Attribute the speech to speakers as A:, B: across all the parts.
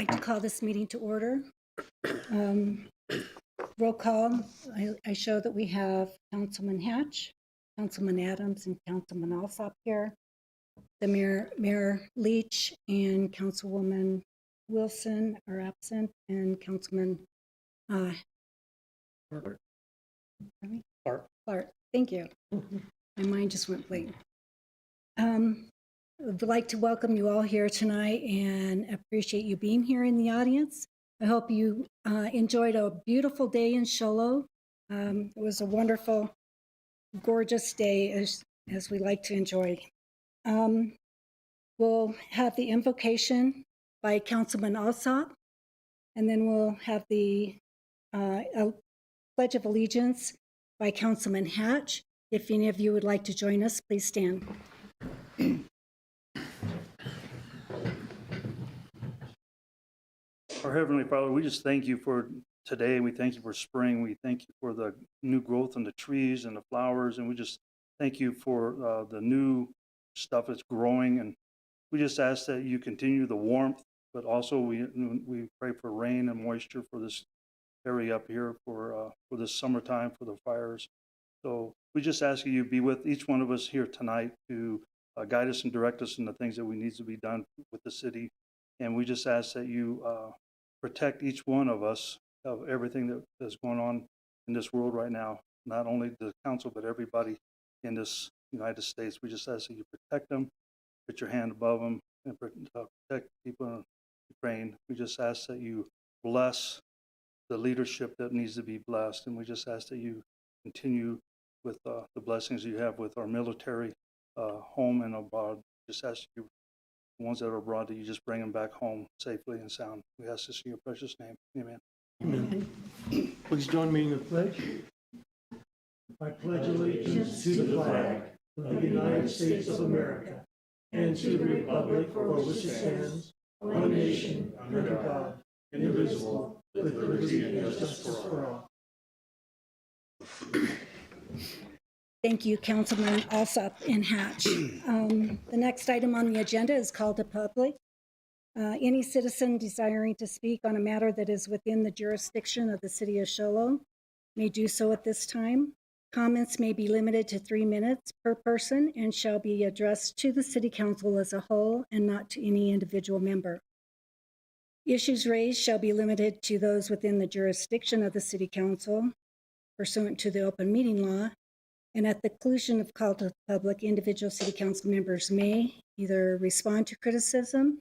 A: like to call this meeting to order. Roll call. I show that we have Councilman Hatch, Councilman Adams, and Councilman Alsop here. The Mayor Leach and Councilwoman Wilson are absent, and Councilman Clark. Thank you. My mind just went blank. I'd like to welcome you all here tonight and appreciate you being here in the audience. I hope you enjoyed a beautiful day in Show Low. It was a wonderful, gorgeous day as we like to enjoy. We'll have the invocation by Councilman Alsop, and then we'll have the Pledge of Allegiance by Councilman Hatch. If any of you would like to join us, please stand.
B: Our Heavenly Father, we just thank you for today. We thank you for spring. We thank you for the new growth in the trees and the flowers. And we just thank you for the new stuff that's growing. And we just ask that you continue the warmth, but also we pray for rain and moisture for this area up here for this summertime, for the fires. So we just ask you be with each one of us here tonight to guide us and direct us in the things that we need to be done with the city. And we just ask that you protect each one of us of everything that is going on in this world right now, not only the council, but everybody in this United States. We just ask that you protect them, put your hand above them, and protect people in Ukraine. We just ask that you bless the leadership that needs to be blessed. And we just ask that you continue with the blessings you have with our military home and abroad. Just ask you, the ones that are abroad, that you just bring them back home safely and sound. We ask this in your precious name. Amen.
C: Amen. Please join me in the pledge. I pledge allegiance to the flag of the United States of America and to the republic for which it stands, one nation, under God, indivisible, with liberty and justice for all.
A: Thank you, Councilman Alsop and Hatch. The next item on the agenda is called to public. Any citizen desiring to speak on a matter that is within the jurisdiction of the City of Show Low may do so at this time. Comments may be limited to 3 minutes per person and shall be addressed to the City Council as a whole and not to any individual member. Issues raised shall be limited to those within the jurisdiction of the City Council pursuant to the open meeting law. And at the conclusion of call to the public, individual City Council members may either respond to criticism,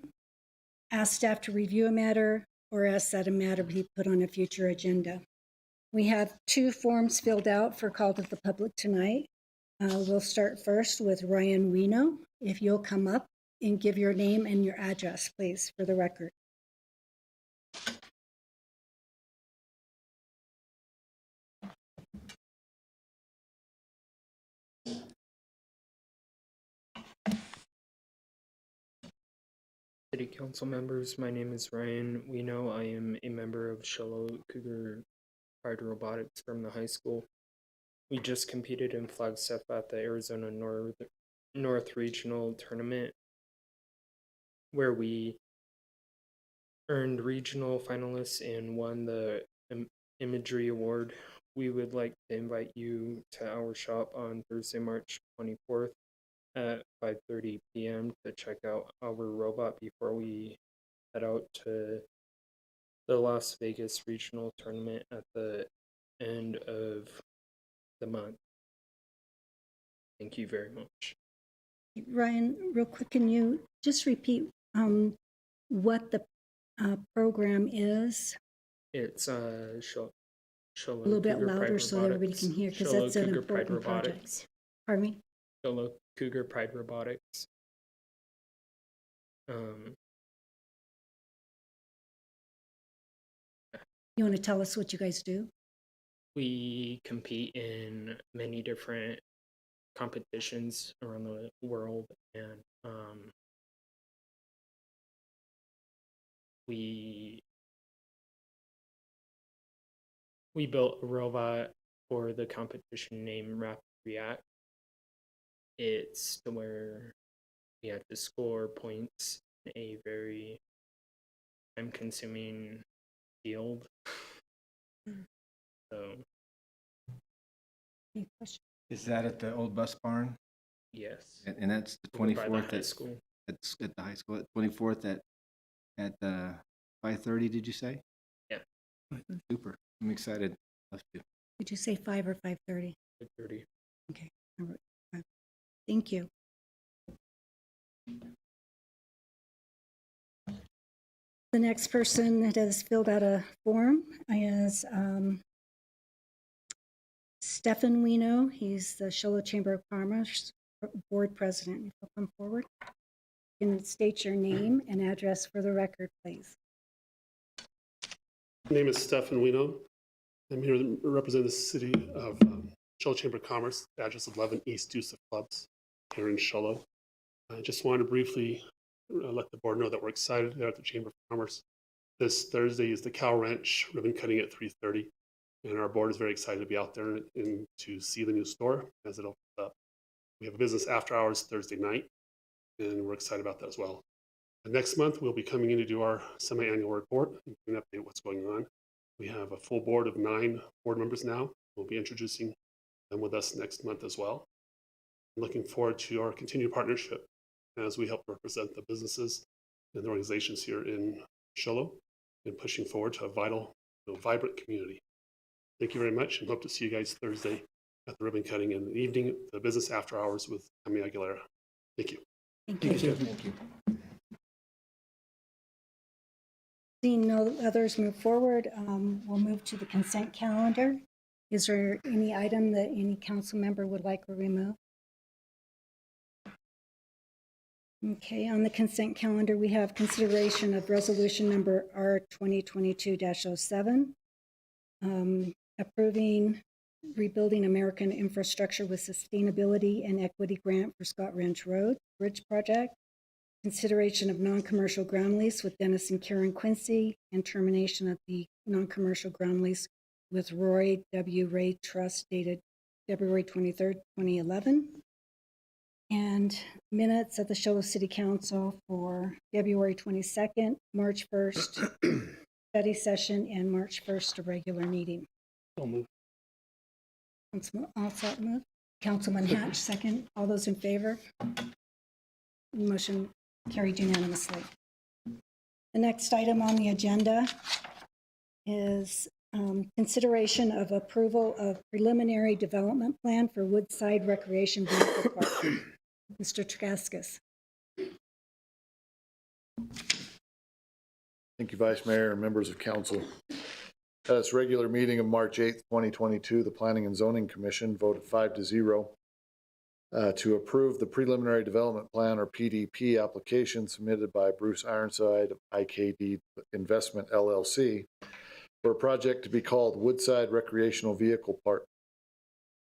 A: ask staff to review a matter, or ask that a matter be put on a future agenda. We have 2 forms filled out for call to the public tonight. We'll start first with Ryan Wino. If you'll come up and give your name and your address, please, for the record.
D: City Council members, my name is Ryan Wino. I am a member of Show Low Cougar Pride Robotics from the high school. We just competed in Flagstaff at the Arizona North Regional Tournament, where we earned regional finalists and won the imagery award. We would like to invite you to our shop on Thursday, March 24th. At 5:30 p.m. to check out our robot before we head out to the Las Vegas Regional Tournament at the end of the month. Thank you very much.
A: Ryan, real quick, can you just repeat what the program is?
D: It's Show
A: A little bit louder so everybody can hear, because that's an important project. Pardon me?
D: Show Low Cougar Pride Robotics.
A: You want to tell us what you guys do?
D: We compete in many different competitions around the world, and we built a robot for the competition named Rapid React. It's to where we had to score points in a very time-consuming field. So
A: Any questions?
E: Is that at the old bus barn?
D: yes,
E: And that's the
D: over by the
E: 24th
D: high
E: at,
D: school.
E: at the high school, at 24th at 5:30, did you say?
D: Yeah.
E: Super. I'm excited. Love to.
A: Did you say 5 or 5:30?
D: 30.
A: Okay. All right. Thank you. The next person that has filled out a form is Stefan Wino. He's the Shola Chamber of Commerce Board President. If you'll come forward and state your name and address for the record, please.
F: My name is Stefan Wino. I'm here to represent the city of Shola Chamber of Commerce, address 11 East Deuce Clubs here in Shola. I just wanted to briefly let the board know that we're excited there at the Chamber of Commerce. This Thursday is the cow ranch ribbon cutting at 3:30, and our board is very excited to be out there and to see the new store as it opens up. We have a business after hours Thursday night, and we're excited about that as well. Next month, we'll be coming in to do our semi-annual report and update what's going on. We have a full board of 9 board members now. We'll be introducing them with us next month as well. I'm looking forward to our continued partnership as we help represent the businesses and the organizations here in Shola and pushing forward to a vital, vibrant community. Thank you very much and hope to see you guys Thursday at the ribbon cutting and the evening, the business after hours with Amy Aguilera. Thank you.
A: Thank you.
E: Thank you.
A: Seeing no others move forward, we'll move to the consent calendar. Is there any item that any council member would like to remove? Okay, on the consent calendar, we have consideration of resolution number R2022-07, approving rebuilding American infrastructure with sustainability and equity grant for Scott Ranch Road Bridge Project, consideration of non-commercial ground lease with Dennis and Karen Quincy, and termination of the non-commercial ground lease with Roy W. Ray Trust dated February 23rd, 2011. And minutes of the Shola City Council for February 22nd, March 1st, study session, and March 1st, a regular meeting.
F: I'll move.
A: Councilman Alsop move. Councilman Hatch second. All those in favor? Motion carried unanimously. The next item on the agenda is consideration of approval of preliminary development plan for Woodside Recreation Vehicle Park. Mr. Tragaskis.
G: Thank you, Vice Mayor and members of council. At its regular meeting of March 8th, 2022, the Planning and Zoning Commission voted 5-0 to approve the preliminary development plan, or PDP, application submitted by Bruce Ironside of IKD Investment LLC for a project to be called Woodside Recreational Vehicle Park.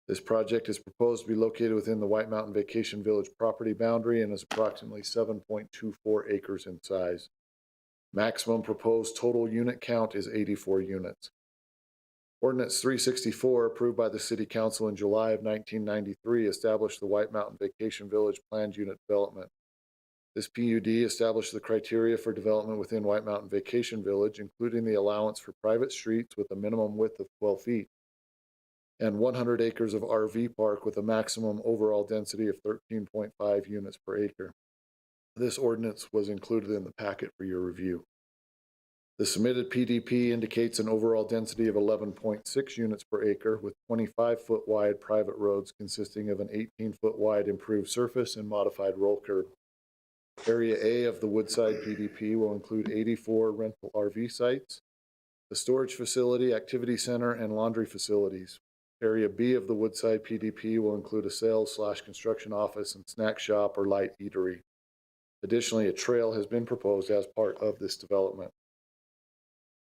G: This project is proposed to be located within the White Mountain Vacation Village property boundary and is approximately 7.24 acres in size. Maximum proposed total unit count is 84 units. Ordinance 364, approved by the City Council in July of 1993, established the White Mountain Vacation Village Planned Unit Development. This PUD established the criteria for development within White Mountain Vacation Village, including the allowance for private streets with a minimum width of 12 feet, and 100 acres of RV park with a maximum overall density of 13.5 units per acre. This ordinance was included in the packet for your review. The submitted PDP indicates an overall density of 11.6 units per acre with 25-foot wide private roads consisting of an 18-foot wide improved surface and modified roll curb. Area A of the Woodside PDP will include 84 rental RV sites, the storage facility, activity center, and laundry facilities. Area B of the Woodside PDP will include a sales/construction office and snack shop or light eatery. Additionally, a trail has been proposed as part of this development.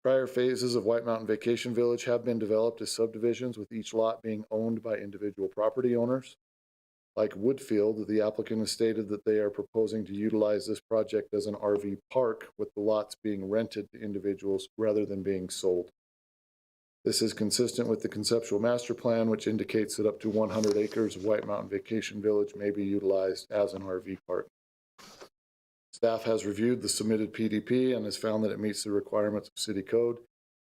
G: Prior phases of White Mountain Vacation Village have been developed as subdivisions, with each lot being owned by individual property owners. Like Woodfield, the applicant has stated that they are proposing to utilize this project as an RV park, with the lots being rented to individuals rather than being sold. This is consistent with the conceptual master plan, which indicates that up to 100 acres of White Mountain Vacation Village may be utilized as an RV park. Staff has reviewed the submitted PDP and has found that it meets the requirements of city code,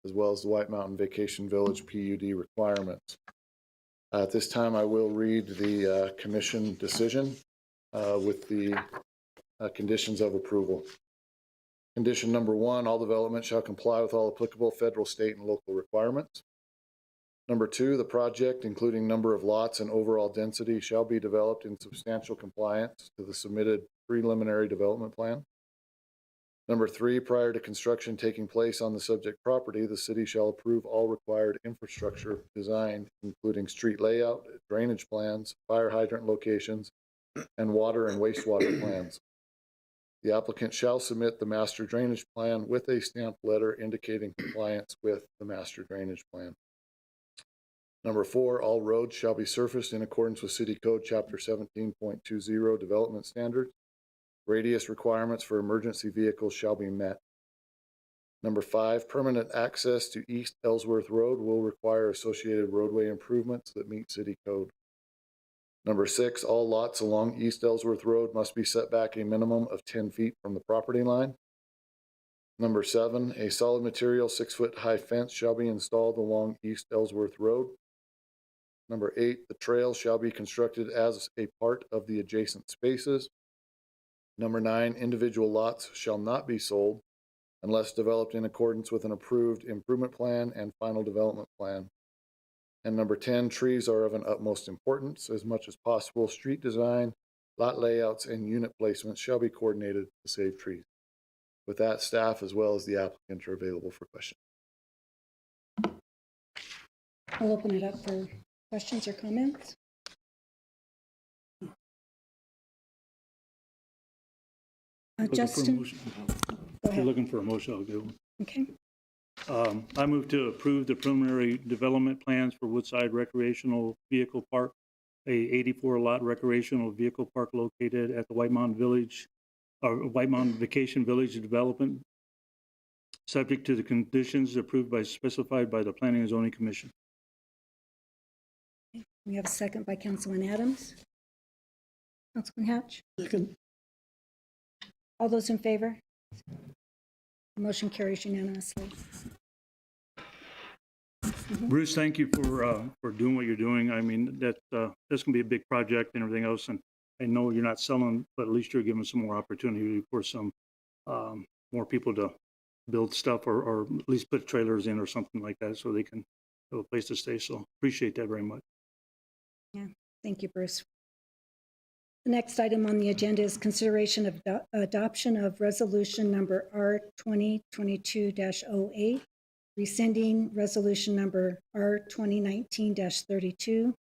G: as well as the White Mountain Vacation Village PUD requirements. At this time, I will read the commission decision with the conditions of approval. Condition number 1, all development shall comply with all applicable federal, state, and local requirements. Number 2, the project, including number of lots and overall density, shall be developed in substantial compliance to the submitted preliminary development plan. Number 3, prior to construction taking place on the subject property, the city shall approve all required infrastructure design, including street layout, drainage plans, fire hydrant locations, and water and wastewater plans. The applicant shall submit the master drainage plan with a stamped letter indicating compliance with the master drainage plan. Number 4, all roads shall be surfaced in accordance with City Code Chapter 17.20 Development Standards. Radius requirements for emergency vehicles shall be met. Number 5, permanent access to East Ellsworth Road will require associated roadway improvements that meet city code. Number 6, all lots along East Ellsworth Road must be set back a minimum of 10 feet from the property line. Number 7, a solid material 6-foot high fence shall be installed along East Ellsworth Road. Number 8, the trail shall be constructed as a part of the adjacent spaces. Number 9, individual lots shall not be sold unless developed in accordance with an approved improvement plan and final development plan. And number 10, trees are of an utmost importance. As much as possible, street design, lot layouts, and unit placements shall be coordinated to save trees. With that, staff as well as the applicant are available for questions.
A: I'll open it up for questions or comments. Justin, go
B: If you're
A: ahead.
B: looking for a motion, I'll do one.
A: Okay,
B: I move to approve the preliminary development plans for Woodside Recreational Vehicle Park, a 84-lot recreational vehicle park located at the White Mountain Vacation Village development, subject to the conditions approved by specified by the Planning and Zoning Commission.
A: we have a second by Councilman Adams. Councilman Hatch,
C: Second.
A: all those in favor? Motion carries unanimously.
B: Bruce, thank you for doing what you're doing. I mean, that's gonna be a big project and everything else, and I know you're not selling, but at least you're giving some more opportunity for some more people to build stuff or at least put trailers in or something like that so they can have a place to stay. So appreciate that very much.
A: Yeah, thank you, Bruce. The next item on the agenda is consideration of adoption of resolution number R2022-08, rescinding resolution number R2019-32,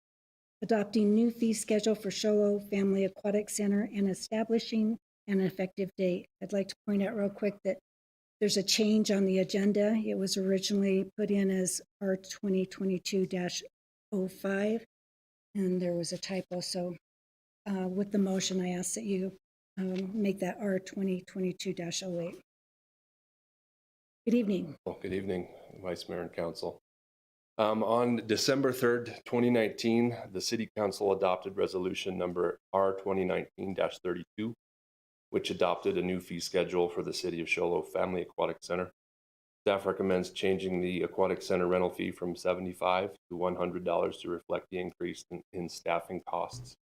A: adopting new fee schedule for Sholo Family Aquatic Center and establishing an effective date. I'd like to point out real quick that there's a change on the agenda. It was originally put in as R2022-05, and there was a typo. So with the motion, I ask that you make that R2022-08. Good evening.
H: Well, good evening, Vice Mayor and Council. On December 3rd, 2019, the City Council adopted resolution number R2019-32, which adopted a new fee schedule for the City of Sholo Family Aquatic Center. Staff recommends changing the aquatic center rental fee from $75 to $100 to reflect the increase in staffing costs.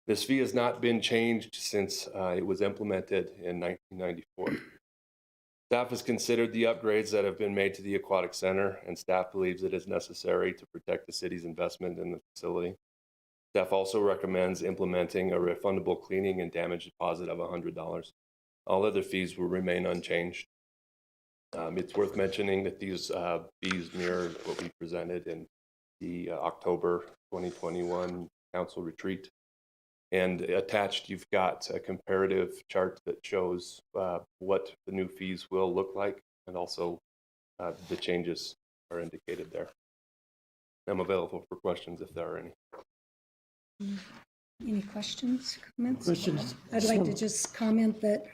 H: This fee has not been changed since it was implemented in 1994. Staff has considered the upgrades that have been made to the aquatic center, and staff believes it is necessary to protect the city's investment in the facility. Staff also recommends implementing a refundable cleaning and damage deposit of $100. All other fees will remain unchanged. It's worth mentioning that these fees mirror what we presented in the October 2021 council retreat. And attached, you've got a comparative chart that shows what the new fees will look like, and also the changes are indicated there. I'm available for questions if there are any.
A: Any questions, comments?
C: Questions?
A: I'd like to just comment that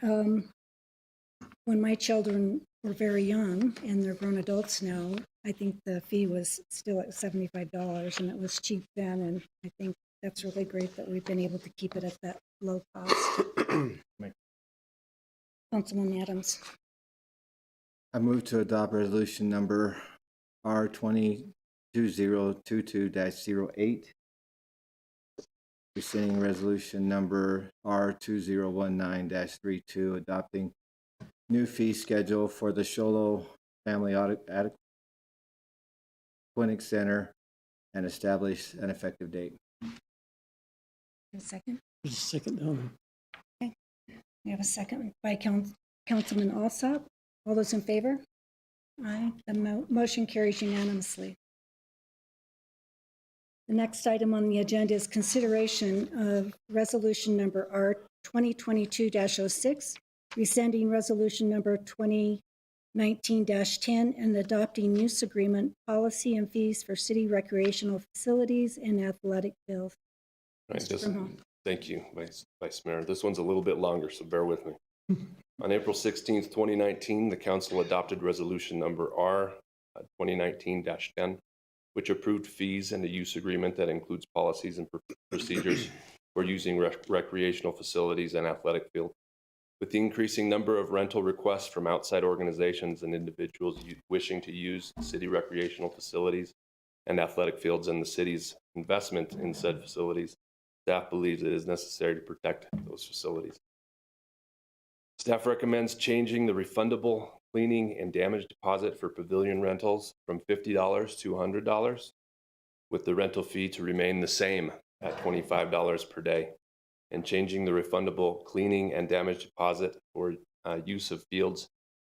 A: when my children were very young, and they're grown adults now, I think the fee was still at $75, and it was cheap then, and I think that's really great that we've been able to keep it at that low cost. Councilman Adams.
E: I move to adopt resolution number R2022-08, rescinding resolution number R2019-32, adopting new fee schedule for the Sholo Family Clinic Center, and establish an effective date.
A: A second.
C: There's a second down
A: We have a second by Councilman Alsop. All those in favor? Aye. The motion carries unanimously. The next item on the agenda is consideration of resolution number R2022-06, rescinding resolution number 2019-10 and adopting use agreement, policy and fees for city recreational facilities and athletic fields.
H: Right,
A: Mr.
H: this-
A: Bernal.
H: Thank you, Vice Mayor. This one's a little bit longer, so bear with me. On April 16th, 2019, the council adopted resolution number R 2019-10, which approved fees and a use agreement that includes policies and procedures for using recreational facilities and athletic fields. With the increasing number of rental requests from outside organizations and individuals wishing to use city recreational facilities and athletic fields and the city's investment in said facilities, staff believes it is necessary to protect those facilities. Staff recommends changing the refundable cleaning and damage deposit for pavilion rentals from $50 to $100, with the rental fee to remain the same at $25 per day, and changing the refundable cleaning and damage deposit for use of fields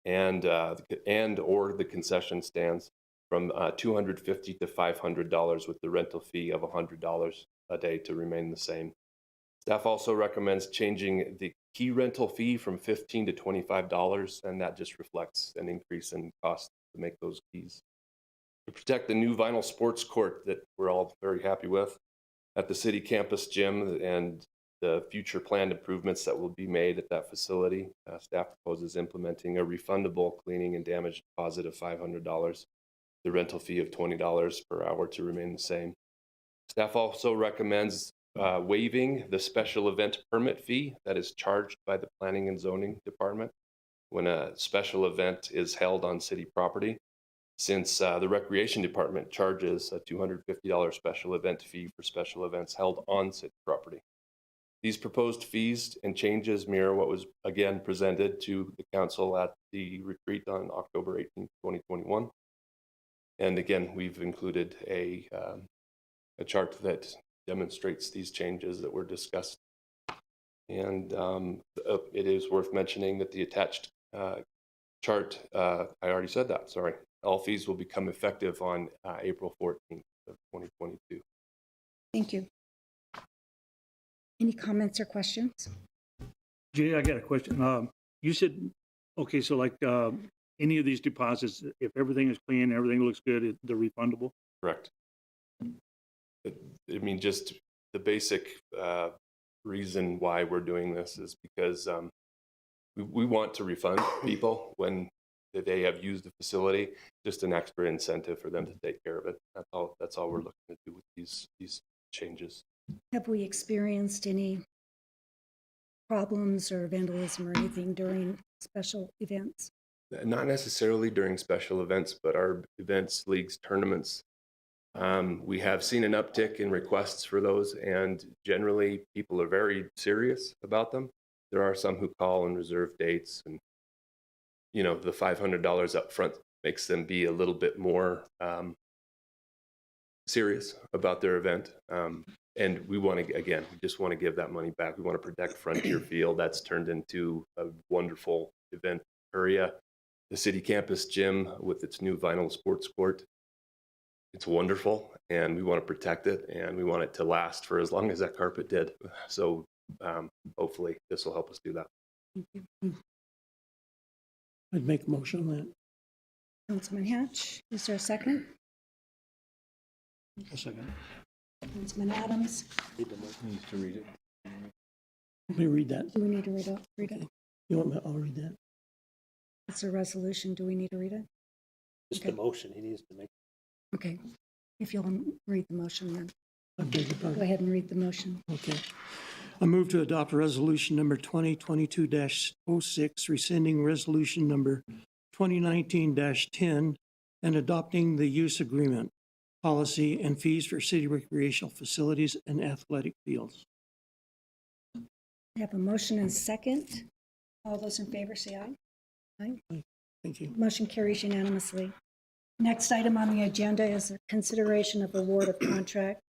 H: and or the concession stands from $250 to $500, with the rental fee of $100 a day to remain the same. Staff also recommends changing the key rental fee from $15 to $25, and that just reflects an increase in cost to make those keys. To protect the new vinyl sports court that we're all very happy with at the city campus gym and the future planned improvements that will be made at that facility, staff proposes implementing a refundable cleaning and damage deposit of $500, the rental fee of $20 per hour to remain the same. Staff also recommends waiving the special event permit fee that is charged by the Planning and Zoning Department when a special event is held on city property, since the Recreation Department charges a $250 special event fee for special events held on city property. These proposed fees and changes mirror what was again presented to the council at the retreat on October 18th, 2021. And again, we've included a chart that demonstrates these changes that were discussed. And it is worth mentioning that the attached chart, I already said that, sorry. All fees will become effective on April 14th of 2022.
A: Thank you. Any comments or questions?
B: Jay, I got a question. You said, okay, so like any of these deposits, if everything is clean, everything looks good, they're refundable?
H: Correct. I mean, just the basic reason why we're doing this is because we want to refund people when they have used the facility, just an extra incentive for them to take care of it. That's all we're looking to do with these changes.
A: Have we experienced any problems or vandalism or anything during special events?
H: Not necessarily during special events, but our events, leagues, tournaments, we have seen an uptick in requests for those, and generally people are very serious about them. There are some who call and reserve dates, and you know, the $500 up front makes them be a little bit more serious about their event. And we want to, again, we just want to give that money back. We want to protect Frontier Field. That's turned into a wonderful event area. The city campus gym with its new vinyl sports court, it's wonderful, and we want to protect it, and we want it to last for as long as that carpet did. So hopefully this will help us do that.
A: Thank you.
C: I'd make a motion on that.
A: Councilman Hatch, is there a second?
B: A second.
A: Councilman Adams,
E: Needs to read it.
C: Let me read that.
A: do we need to read it? Read it?
C: You want me, I'll read that.
A: It's a resolution. Do we need to read it?
I: Just the motion he needs to make.
A: Okay. If you'll read the motion, then
C: I beg your
A: go
C: pardon.
A: ahead and read the motion.
C: Okay. I move to adopt resolution number 2022-06, rescinding resolution number 2019-10, and adopting the use agreement, policy, and fees for city recreational facilities and athletic fields.
A: I have a motion and second. All those in favor say aye. Aye.
C: Thank you.
A: Motion carries unanimously. Next item on the agenda is a consideration of award of contract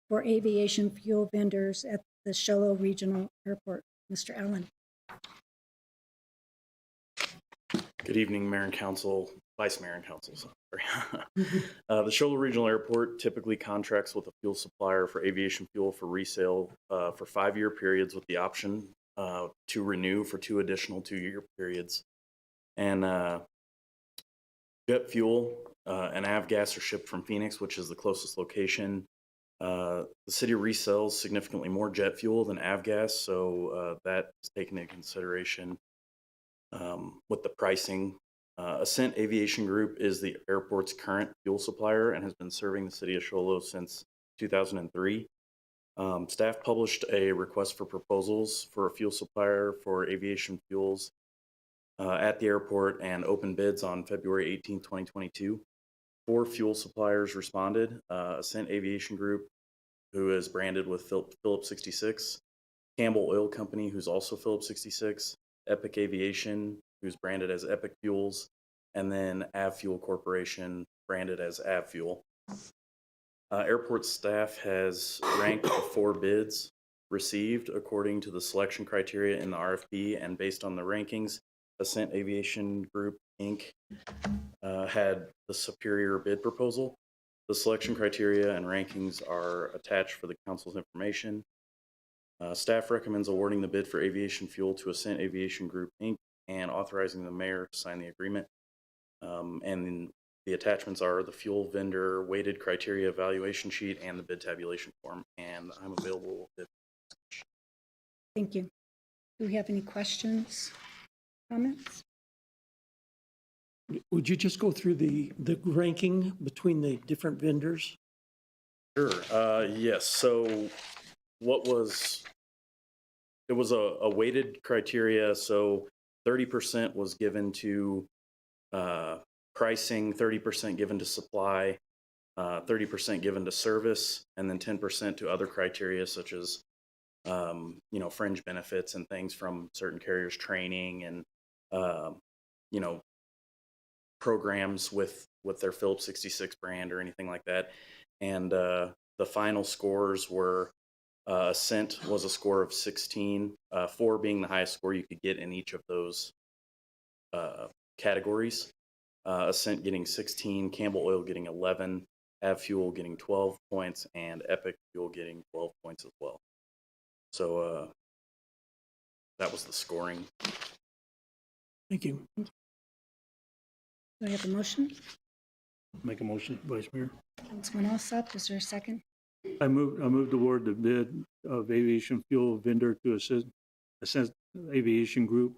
A: for aviation fuel vendors at the Show Regional Airport. Mr. Allen.
J: Good evening, Mayor and Council, Vice Mayor and Council. Sorry. The Show Regional Airport typically contracts with a fuel supplier for aviation fuel for resale for 5-year periods with the option to renew for 2 additional 2-year periods. And jet fuel and avgas are shipped from Phoenix, which is the closest location. The city resells significantly more jet fuel than avgas, so that is taken into consideration with the pricing. Ascent Aviation Group is the airport's current fuel supplier and has been serving the city of Show since 2003. Staff published a request for proposals for a fuel supplier for aviation fuels at the airport and opened bids on February 18, 2022. 4 fuel suppliers responded. Ascent Aviation Group, who is branded with Phillips 66, Campbell Oil Company, who's also Phillips 66, Epic Aviation, who's branded as Epic Fuels, and then AvFuel Corporation, branded as AvFuel. Airport staff has ranked the 4 bids received according to the selection criteria in the RFP, and based on the rankings, Ascent Aviation Group, Inc. Had the superior bid proposal. The selection criteria and rankings are attached for the council's information. Staff recommends awarding the bid for aviation fuel to Ascent Aviation Group, Inc. and authorizing the mayor to sign the agreement. And the attachments are the fuel vendor weighted criteria evaluation sheet and the bid tabulation form. And I'm available.
A: Thank you. Do we have any questions, comments?
C: Would you just go through the ranking between the different vendors?
J: Sure. Yes. So it was a weighted criteria. So 30% was given to pricing, 30% given to supply, 30% given to service, and then 10% to other criteria such as fringe benefits and things from certain carriers, training and programs with their Phillips 66 brand or anything like that. And the final scores were Ascent was a score of 16, 4 being the highest score you could get in each of those categories. Ascent getting 16, Campbell Oil getting 11, AvFuel getting 12 points, and Epic Fuel getting 12 points as well. So that was the scoring.
C: Thank you.
A: Do I have a motion?
B: Make a motion, Vice Mayor.
A: Councilman Alsop, is there a second?
B: I moved toward the bid of aviation fuel vendor to Ascent Aviation Group,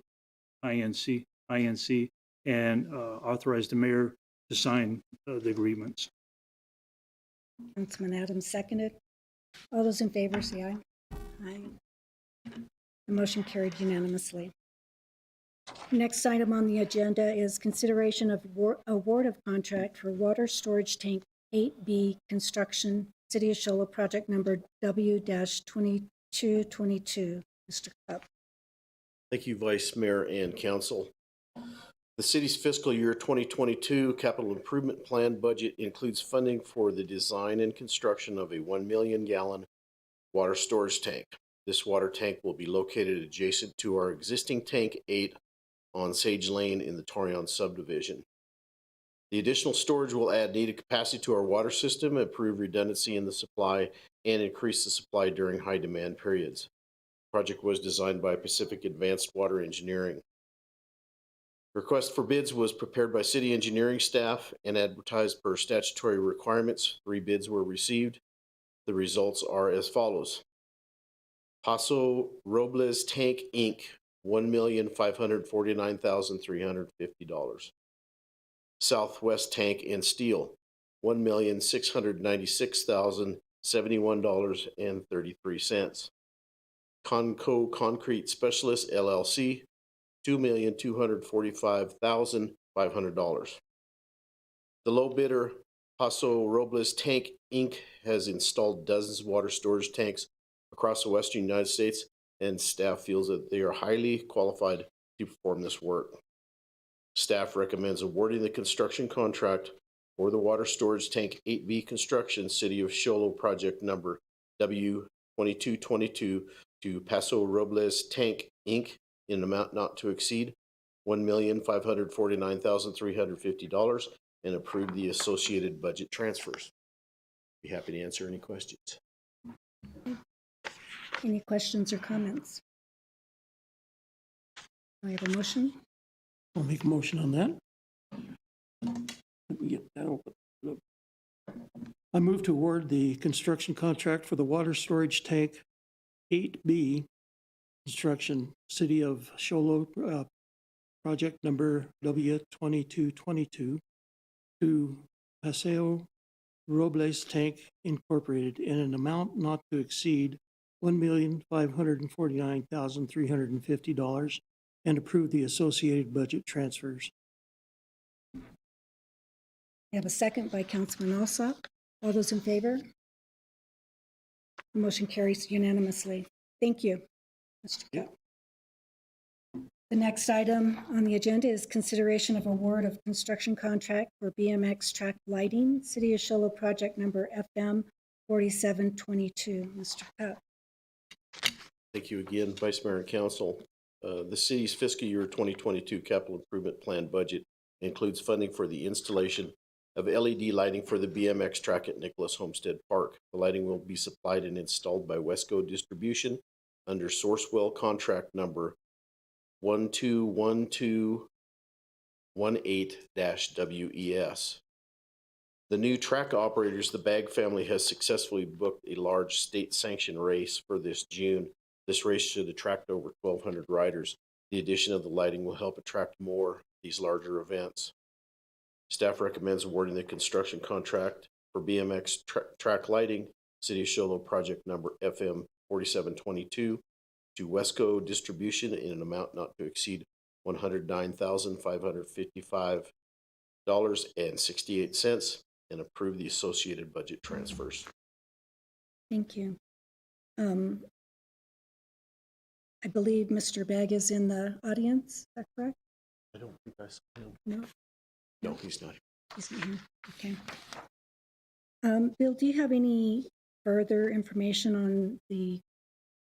B: INC, and authorize the mayor to sign the agreements.
A: Councilman Adams seconded. All those in favor say aye. Aye. The motion carried unanimously. Next item on the agenda is consideration of award of contract for water storage tank 8B construction, City of Show project number W-2222. Mr. Cup.
I: Thank you, Vice Mayor and Council. The city's fiscal year 2022 capital improvement plan budget includes funding for the design and construction of a 1 million gallon water storage tank. This water tank will be located adjacent to our existing tank 8 on Sage Lane in the Torion subdivision. The additional storage will add needed capacity to our water system, improve redundancy in the supply, and increase the supply during high demand periods. The project was designed by Pacific Advanced Water Engineering. Request for bids was prepared by city engineering staff and advertised per statutory requirements. 3 bids were received. The results are as follows. Paso Robles Tank Inc., $1,549,350. Southwest Tank and Steel, $1,696,071.33. Conco Concrete Specialist LLC, $2,245,500. The low bidder, Paso Robles Tank Inc., has installed dozens of water storage tanks across the western United States, and staff feels that they are highly qualified to perform this work. Staff recommends awarding the construction contract for the water storage tank 8B construction, City of Sholo project number W2222 to Paso Robles Tank Inc. in an amount not to exceed $1,549,350 and approve the associated budget transfers. Be happy to answer any questions.
A: Any questions or comments? I have a motion.
C: I'll make a motion on that. Let me get that open. I move to award the construction contract for the water storage tank 8B construction, City of Sholo, project number W2222 to Paseo Robles Tank Incorporated in an amount not to exceed $1,549,350 and approve the associated budget transfers.
A: I have a second by Councilman Alsop. All those in favor? The motion carries unanimously. Thank you, Mr. Cook. The next item on the agenda is consideration of award of construction contract for BMX Track Lighting, City of Sholo project number FM 4722. Mr. Cook.
I: Thank you again, Vice Mayor and Council. The city's fiscal year 2022 capital improvement plan budget includes funding for the installation of LED lighting for the BMX track at Nicholas Homestead Park. The lighting will be supplied and installed by Wesco Distribution under Sourcewell contract number 121218-WES. The new track operators, the Bagg family, has successfully booked a large state-sanctioned race for this June. This race should attract over 1,200 riders. The addition of the lighting will help attract more of these larger events. Staff recommends awarding the construction contract for BMX Track Lighting, City of Sholo project number FM 4722 to Wesco Distribution in an amount not to exceed $109,555.68 and approve the associated budget transfers.
A: Thank you. I believe Mr. Bagg is in the audience. Is that correct?
I: I don't think I saw him.
A: No,
I: No, he's not.
A: he's not here. Okay. Bill, do you have any further information on the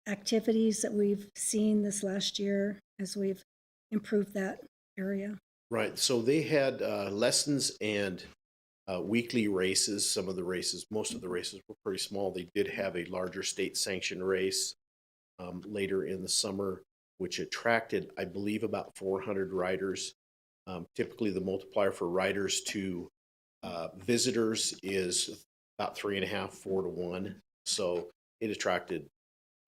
A: activities that we've seen this last year as we've improved that area?
I: Right. So they had lessons and weekly races. Some of the races, most of the races were pretty small. They did have a larger state sanctioned race later in the summer, which attracted, I believe, about 400 riders. Typically, the multiplier for riders to visitors is about 3.5, 4 to 1. So it attracted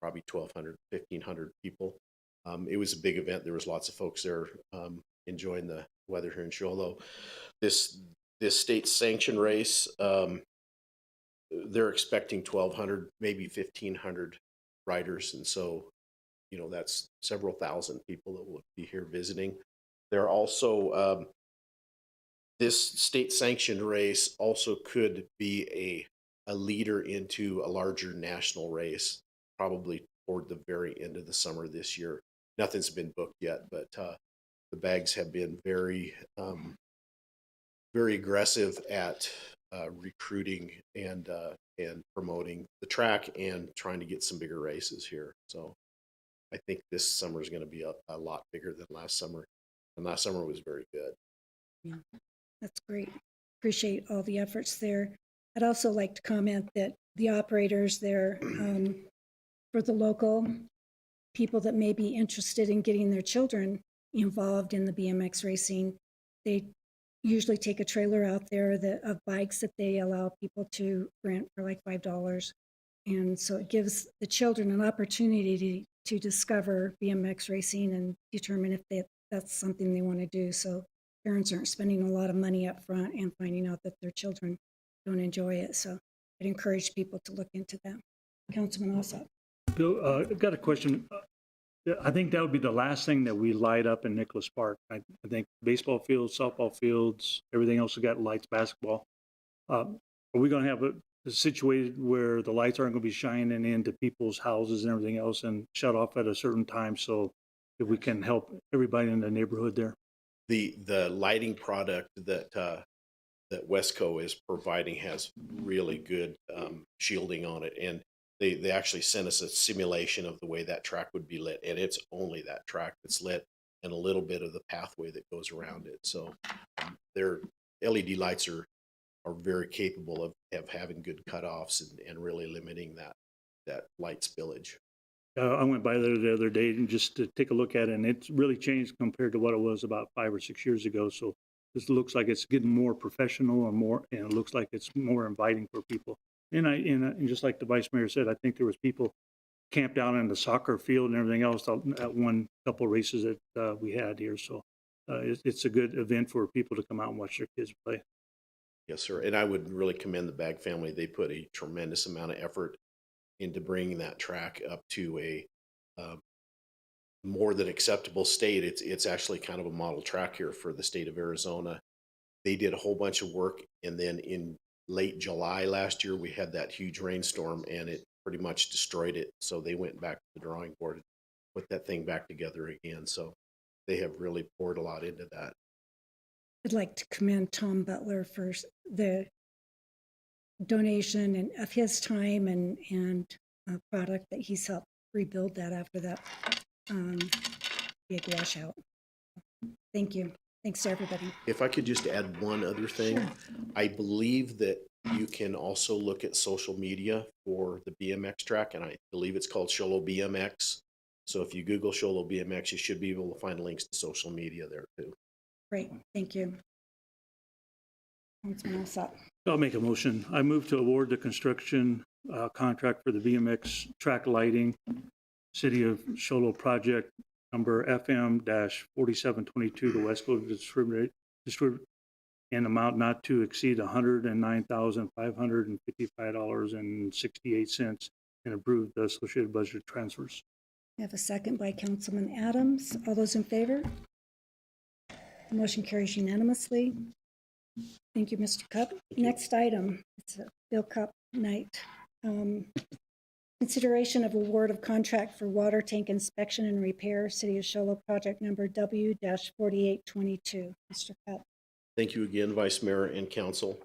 I: probably 1,200, 1,500 people. It was a big event. There was lots of folks there enjoying the weather here in Sholo. This state sanctioned race, they're expecting 1,200, maybe 1,500 riders. And so, you know, that's several thousand people that will be here visiting. There are also, this state sanctioned race also could be a leader into a larger national race, probably toward the very end of the summer this year. Nothing's been booked yet, but the Baggs have been very, very aggressive at recruiting and promoting the track and trying to get some bigger races here. So I think this summer is going to be a lot bigger than last summer. And last summer was very good.
A: Yeah, that's great. Appreciate all the efforts there. I'd also like to comment that the operators there, for the local people that may be interested in getting their children involved in the BMX racing, they usually take a trailer out there of bikes that they allow people to rent for like $5. And so it gives the children an opportunity to discover BMX racing and determine if that's something they want to do. So parents aren't spending a lot of money up front and finding out that their children don't enjoy it. So I'd encourage people to look into that. Councilman Alsop.
B: Bill, I've got a question. I think that would be the last thing that we light up in Nicholas Park. I think baseball fields, softball fields, everything else has got lights, basketball. Are we going to have a situated where the lights aren't going to be shining into people's houses and everything else and shut off at a certain time so that we can help everybody in the neighborhood there?
I: The lighting product that that Wesco is providing has really good shielding on it, and they actually sent us a simulation of the way that track would be lit, and it's only that track that's lit and a little bit of the pathway that goes around it. So their LED lights are very capable of having good cutoffs and really limiting that light spillage.
B: I went by there the other day and just to take a look at it, and it's really changed compared to what it was about 5 or 6 years ago. So this looks like it's getting more professional and it looks like it's more inviting for people. And just like the vice mayor said, I think there was people camped out in the soccer field and everything else at one couple races that we had here. So it's a good event for people to come out and watch their kids play.
I: Yes, sir. And I would really commend the Bag family. They put a tremendous amount of effort into bringing that track up to a more than acceptable state. It's actually kind of a model track here for the state of Arizona. They did a whole bunch of work, and then in late July last year, we had that huge rainstorm, and it pretty much destroyed it. So they went back to the drawing board and put that thing back together again. So they have really poured a lot into that.
A: I'd like to commend Tom Butler for the donation and of his time and product that he's helped rebuild that after that big washout. Thank you. Thanks to everybody.
I: If I could just add one other thing,
A: Sure.
I: I believe that you can also look at social media for the BMX track, and I believe it's called Sholo BMX. So if you Google Sholo BMX, you should be able to find links to social media there too.
A: Great. Thank you. Councilman Alsop.
B: I'll make a motion. I move to award the construction contract for the BMX Track Lighting, City of Sholo project number FM-4722 to Wesco distribute in amount not to exceed $109,555.68 and approve the associated budget transfers.
A: I have a second by Councilman Adams. All those in favor? The motion carries unanimously. Thank you, Mr. Cup. Next item, it's a Bill Cup night. Consideration of award of contract for water tank inspection and repair, City of Sholo project number W-4822. Mr. Cup.
I: Thank you again, Vice Mayor and Council.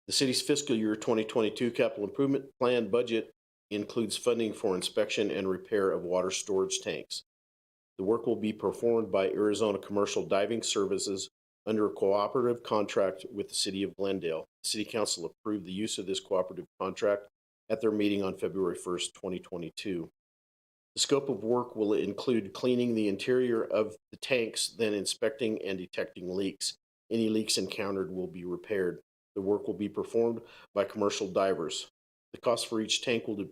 I: The city's fiscal year 2022 capital improvement plan budget includes funding for inspection and repair of water storage tanks. The work will be performed by Arizona Commercial Diving Services under a cooperative contract with the City of Glendale. The City Council approved the use of this cooperative contract at their meeting on February 1st, 2022. The scope of work will include cleaning the interior of the tanks, then inspecting and detecting leaks. Any leaks encountered will be repaired. The work will be performed by commercial divers. The cost for each tank will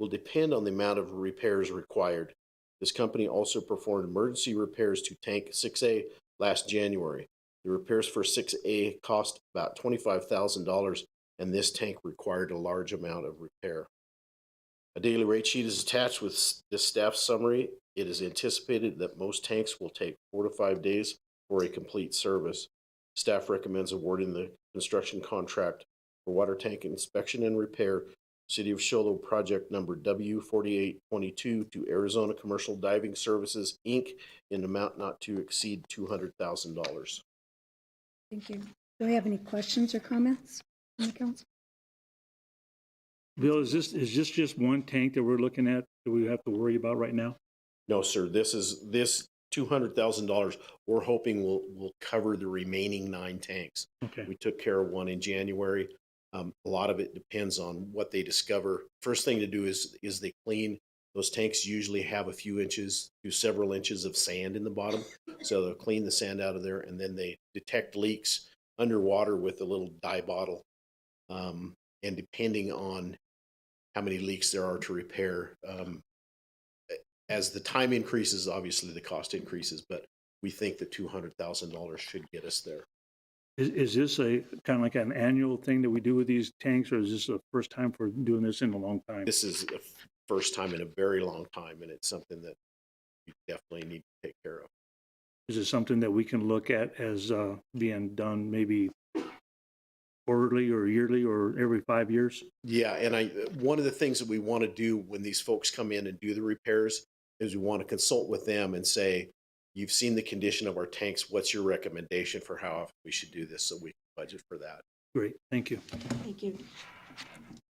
I: depend on the amount of repairs required. This company also performed emergency repairs to tank 6A last January. The repairs for 6A cost about $25,000, and this tank required a large amount of repair. A daily rate sheet is attached with this staff summary. It is anticipated that most tanks will take 4 to 5 days for a complete service. Staff recommends awarding the construction contract for water tank inspection and repair, City of Sholo project number W-4822 to Arizona Commercial Diving Services, Inc. in amount not to exceed $200,000.
A: Thank you. Do we have any questions or comments from the council?
B: Bill, is this just one tank that we're looking at that we have to worry about right now?
I: No, sir. This $200,000 we're hoping will cover the remaining 9 tanks.
B: Okay.
I: We took care of one in January. A lot of it depends on what they discover. First thing to do is they clean. Those tanks usually have a few inches to several inches of sand in the bottom. So they'll clean the sand out of there, and then they detect leaks underwater with a little dye bottle. And depending on how many leaks there are to repair, as the time increases, obviously the cost increases, but we think the $200,000 should get us there.
B: Is this a kind of like an annual thing that we do with these tanks, or is this the first time for doing this in a long time?
I: This is first time in a very long time, and it's something that we definitely need to take care of.
B: Is it something that we can look at as being done maybe quarterly or yearly or every 5 years?
I: Yeah, and one of the things that we want to do when these folks come in and do the repairs is we want to consult with them and say, you've seen the condition of our tanks. What's your recommendation for how often we should do this so we can budget for that?
B: Great, thank you.
A: Thank you.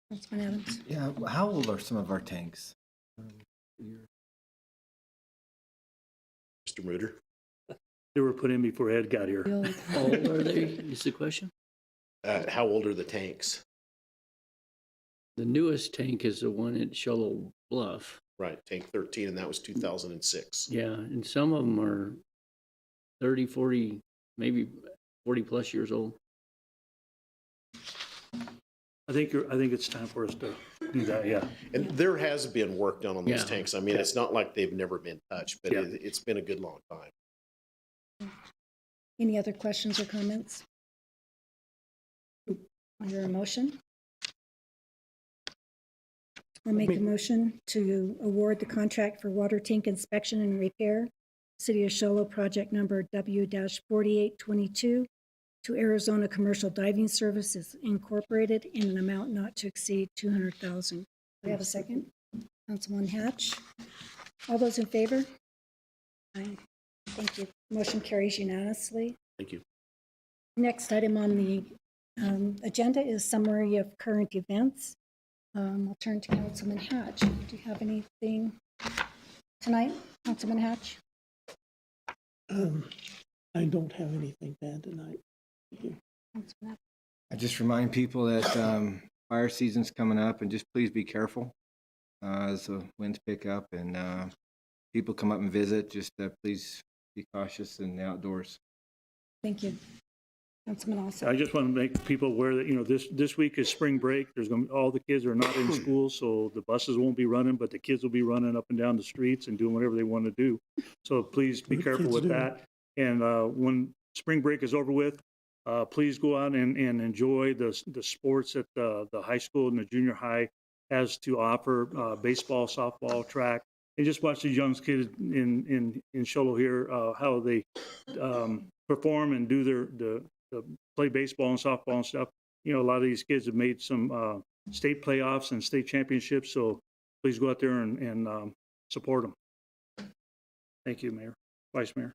A: Councilman Adams.
E: Yeah, how old are some of our tanks?
I: Mr. Muter?
B: They were put in before Ed got here.
K: How old are they, is the question?
I: How old are the tanks?
K: The newest tank is the one at Shoal Bluff.
I: Right, tank 13, and that was 2006.
K: Yeah, and some of them are 30, 40, maybe 40 plus years old.
B: I think it's time for us to do that, yeah.
I: And there has been work done on those
K: Yeah.
I: tanks. I mean, it's not like they've never been touched, but
B: Yeah.
I: it's been a good long time.
A: Any other questions or comments? I hear a motion. I'll make a motion to award the contract for water tank inspection and repair, City of Shoal project number W-4822 to Arizona Commercial Diving Services Incorporated in an amount not to exceed $200,000. Do we have a second? Councilman Hatch. All those in favor? Aye. Thank you. Motion carries unanimously.
I: Thank you.
A: Next item on the agenda is summary of current events. I'll turn to Councilman Hatch. Do you have anything tonight, Councilman Hatch?
C: I don't have anything bad tonight. Thank you.
A: Councilman Hatch?
E: I just remind people that fire season's coming up, and just please be careful as the winds pick up and people come up and visit. Just please be cautious in the outdoors.
A: Thank you. Councilman also.
B: I just want to make people aware that, you know, this week is spring break. There's going to, all the kids are not in school, so the buses won't be running, but the kids will be running up and down the streets and doing whatever they want to do. So please be
C: What
B: careful
C: kids
B: with
C: do?
B: that. And when spring break is over with, please go out and enjoy the sports that the high school and the junior high has to offer, baseball, softball, track, and just watch these young kids in Sholo here, how they perform and do the play baseball and softball and stuff. You know, a lot of these kids have made some state playoffs and state championships, so please go out there and support them. Thank you, Mayor, Vice Mayor.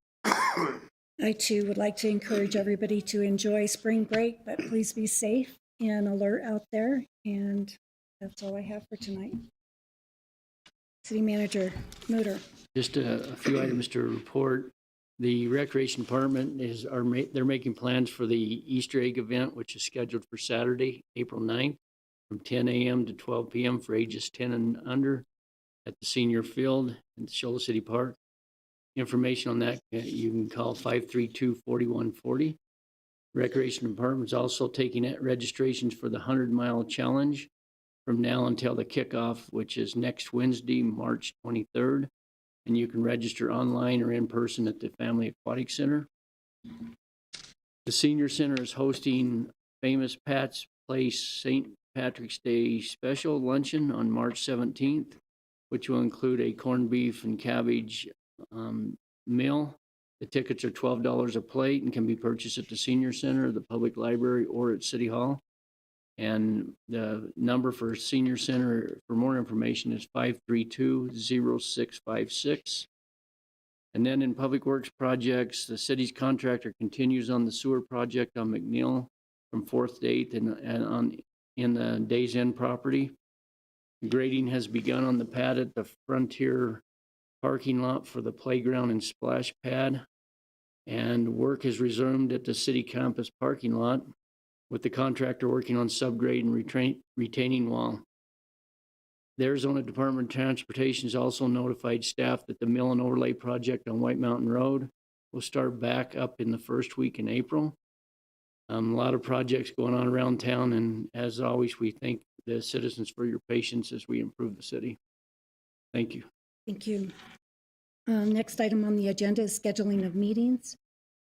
A: I too would like to encourage everybody to enjoy spring break, but please be safe and alert out there. And that's all I have for tonight. City Manager Muter.
K: Just a few items to report. The Recreation Department they're making plans for the Easter egg event, which is scheduled for Saturday, April 9th, from 10 a.m. to 12 p.m. for ages 10 and under at the senior field in Shoal City Park. Information on that, you can call 532-4140. Recreation Department is also taking registrations for the 100-mile challenge from now until the kickoff, which is next Wednesday, March 23rd. And you can register online or in person at the Family Aquatic Center. The Senior Center is hosting Famous Pat's Place St. Patrick's Day special luncheon on March 17th, which will include a corned beef and cabbage meal. The tickets are $12 a plate and can be purchased at the Senior Center, the Public Library, or at City Hall. And the number for Senior Center for more information is 532-0656. And then in Public Works projects, the city's contractor continues on the sewer project on McNeil from 4th to 8th and in the Days End property. Grading has begun on the pad at the Frontier parking lot for the playground and splash pad. And work has resumed at the city campus parking lot, with the contractor working on subgrade and retaining wall. The Arizona Department of Transportation has also notified staff that the mill and overlay project on White Mountain Road will start back up in the first week in April. A lot of projects going on around town, and as always, we thank the citizens for your patience as we improve the city. Thank you.
A: Thank you. Next item on the agenda is scheduling of meetings.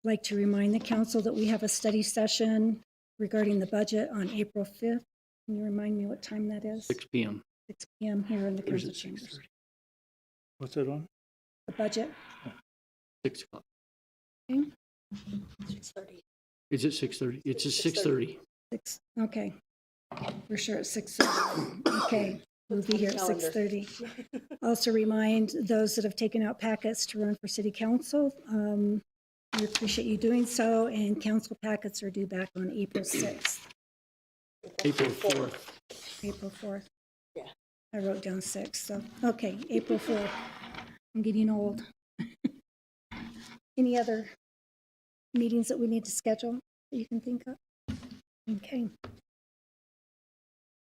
A: I'd like to remind the council that we have a study session regarding the budget on April 5th. Can you remind me what time that is?
K: 6 p.m.
A: 6 PM here in the
C: Or is
A: council
C: it
A: chambers.
C: 6:30?
B: What's that on?
A: The budget,
K: 6 o'clock.
A: okay?
L: 6:30.
K: Is it 6:30? It's at 6:30.
A: 6, okay. We're sure it's 6:30. Okay, we'll be here at
L: Calendar.
A: 6:30. Also remind those that have taken out packets to run for city council. We appreciate you doing so, and council packets are due back on April 6th,
K: April 4th.
A: April 4th.
L: Yeah.
A: I wrote down 6, so, okay, April 4th. I'm getting old. Any other meetings that we need to schedule that you can think of? Okay.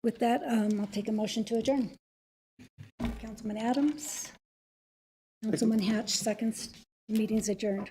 A: With that, I'll take a motion to adjourn. Councilman Adams. Councilman Hatch seconds. The meeting's adjourned.